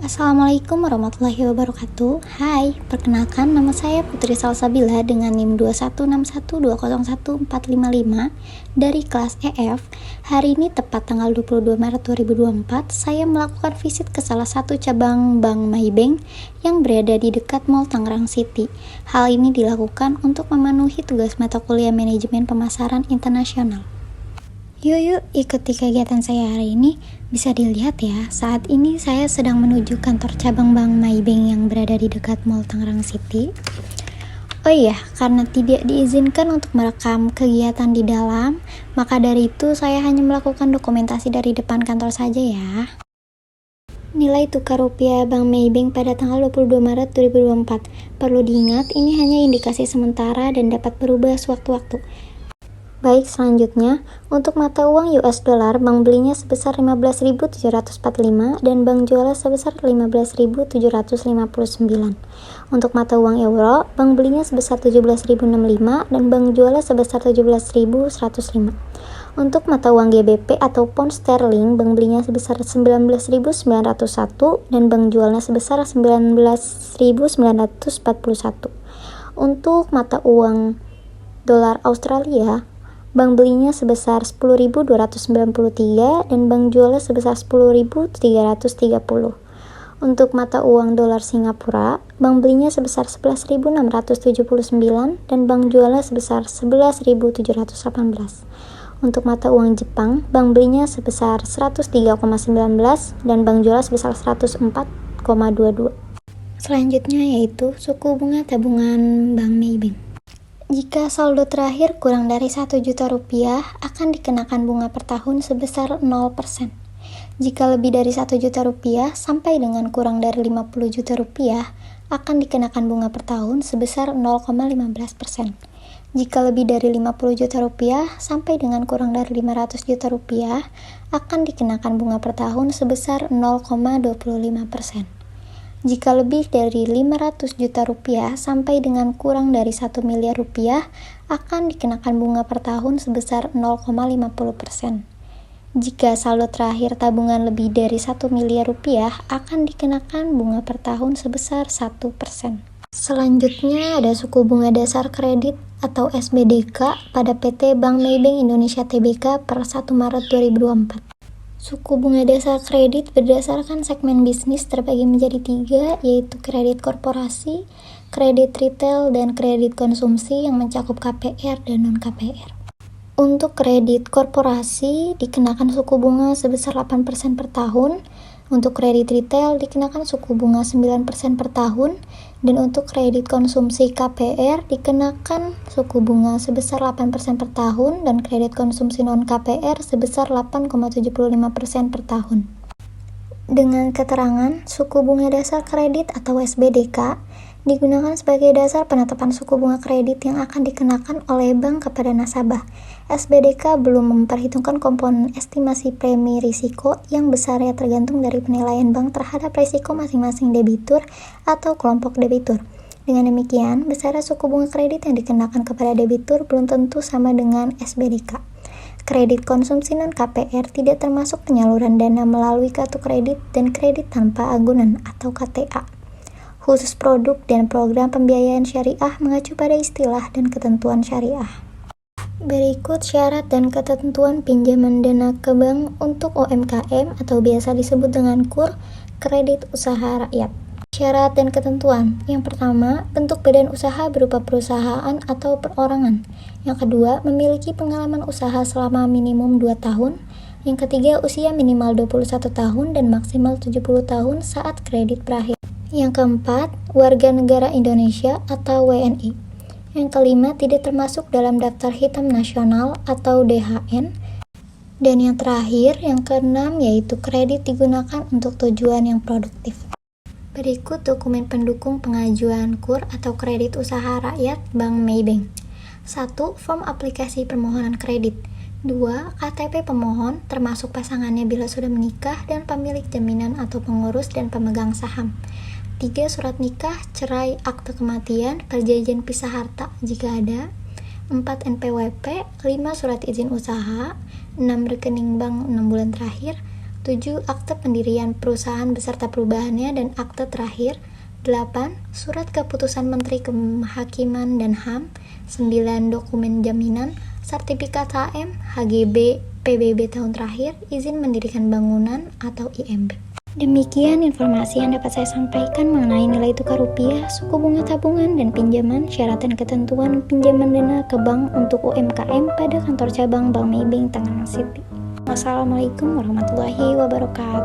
Assalamualaikum warahmatullahi wabarakatuh. Hai, perkenalkan nama saya Putri Salsabila dengan NIM 21612014555 dari kelas EF. Hari ini tepat tanggal 22 Maret 2024, saya melakukan visit ke salah satu cabang Bank Maybank yang berada di dekat Mall Tangerang City. Hal ini dilakukan untuk memenuhi tugas mata kuliah Manajemen Pemasaran Internasional. Yuk ikuti kegiatan saya hari ini. Bisa dilihat ya, saat ini saya sedang menuju kantor cabang Bank Maybank yang berada di dekat Mall Tangerang City. Oh iya, karena tidak diizinkan untuk merekam kegiatan di dalam, maka dari itu saya hanya melakukan dokumentasi dari depan kantor saja ya. Nilai tukar rupiah Bank Maybank pada tanggal 22 Maret 2024. Perlu diingat, ini hanya indikasi sementara dan dapat berubah sewaktu-waktu. Baik, selanjutnya, untuk mata uang US dollar, bank belinya sebesar 15.745 dan bank jualnya sebesar 15.759. Untuk mata uang euro, bank belinya sebesar 17.065 dan bank jualnya sebesar 17.105. Untuk mata uang GBP atau pound sterling, bank belinya sebesar 19.901 dan bank jualnya sebesar 19.941. Untuk mata uang dolar Australia, bank belinya sebesar 10.293 dan bank jualnya sebesar 10.330. Untuk mata uang dolar Singapura, bank belinya sebesar 11.679 dan bank jualnya sebesar 11.718. Untuk mata uang Jepang, bank belinya sebesar 103,19 dan bank jualnya sebesar 104,22. Selanjutnya yaitu suku bunga tabungan Bank Maybank. Jika saldo terakhir kurang dari 1 juta rupiah, akan dikenakan bunga per tahun sebesar 0%. Jika lebih dari 1 juta rupiah sampai dengan kurang dari 50 juta rupiah, akan dikenakan bunga per tahun sebesar 0,15%. Jika lebih dari 50 juta rupiah sampai dengan kurang dari 500 juta rupiah, akan dikenakan bunga per tahun sebesar 0,25%. Jika lebih dari 500 juta rupiah sampai dengan kurang dari 1 miliar rupiah, akan dikenakan bunga per tahun sebesar 0,50%. Jika saldo terakhir tabungan lebih dari 1 miliar rupiah, akan dikenakan bunga per tahun sebesar 1%. Selanjutnya ada suku bunga dasar kredit atau SBDK pada PT Bank Maybank Indonesia Tbk per 1 Maret 2024. Suku bunga dasar kredit berdasarkan segmen bisnis terbagi menjadi 3, yaitu kredit korporasi, kredit retail, dan kredit konsumsi yang mencakup KPR dan non-KPR. Untuk kredit korporasi dikenakan suku bunga sebesar 8% per tahun, untuk kredit retail dikenakan suku bunga 9% per tahun, dan untuk kredit konsumsi KPR dikenakan suku bunga sebesar 8% per tahun dan kredit konsumsi non-KPR sebesar 8,75% per tahun. Dengan keterangan, suku bunga dasar kredit atau SBDK digunakan sebagai dasar penetapan suku bunga kredit yang akan dikenakan oleh bank kepada nasabah. SBDK belum memperhitungkan komponen estimasi premi risiko yang besarnya tergantung dari penilaian bank terhadap risiko masing-masing debitur atau kelompok debitur. Dengan demikian, besarnya suku bunga kredit yang dikenakan kepada debitur belum tentu sama dengan SBDK. Kredit konsumsi non-KPR tidak termasuk penyaluran dana melalui kartu kredit dan kredit tanpa agunan atau KTA. Khusus produk dan program pembiayaan syariah mengacu pada istilah dan ketentuan syariah. Berikut syarat dan ketentuan pinjaman dana ke bank untuk UMKM atau biasa disebut dengan KUR, kredit usaha rakyat. Syarat dan ketentuan. Yang pertama, bentuk badan usaha berupa perusahaan atau perorangan. Yang kedua, memiliki pengalaman usaha selama minimum 2 tahun. Yang ketiga, usia minimal 21 tahun dan maksimal 70 tahun saat kredit berakhir. Yang keempat, warga negara Indonesia atau WNI. Yang kelima, tidak termasuk dalam daftar hitam nasional atau DHN. Dan yang terakhir, yang keenam, yaitu kredit digunakan untuk tujuan yang produktif. Berikut dokumen pendukung pengajuan KUR atau kredit usaha rakyat Bank Maybank. 1. Form aplikasi permohonan kredit. 2. KTP pemohon, termasuk pasangannya bila sudah menikah dan pemilik jaminan atau pengurus dan pemegang saham. 3. Surat nikah, cerai, akte kematian, perjanjian pisah harta jika ada. 4. NPWP. 5. Surat izin usaha. 6. Rekening bank 6 bulan terakhir. 7. Akte pendirian perusahaan beserta perubahannya dan akte terakhir. 8. Surat keputusan Menteri Kehakiman dan HAM. 9. Dokumen jaminan, sertifikat HM, HGB, PBB tahun terakhir, izin mendirikan bangunan atau IMB. Demikian informasi yang dapat saya sampaikan mengenai nilai tukar rupiah, suku bunga tabungan dan pinjaman, syarat dan ketentuan pinjaman dana ke bank untuk UMKM pada kantor cabang Bank Maybank Tangerang City. Wassalamualaikum warahmatullahi wabarakatuh.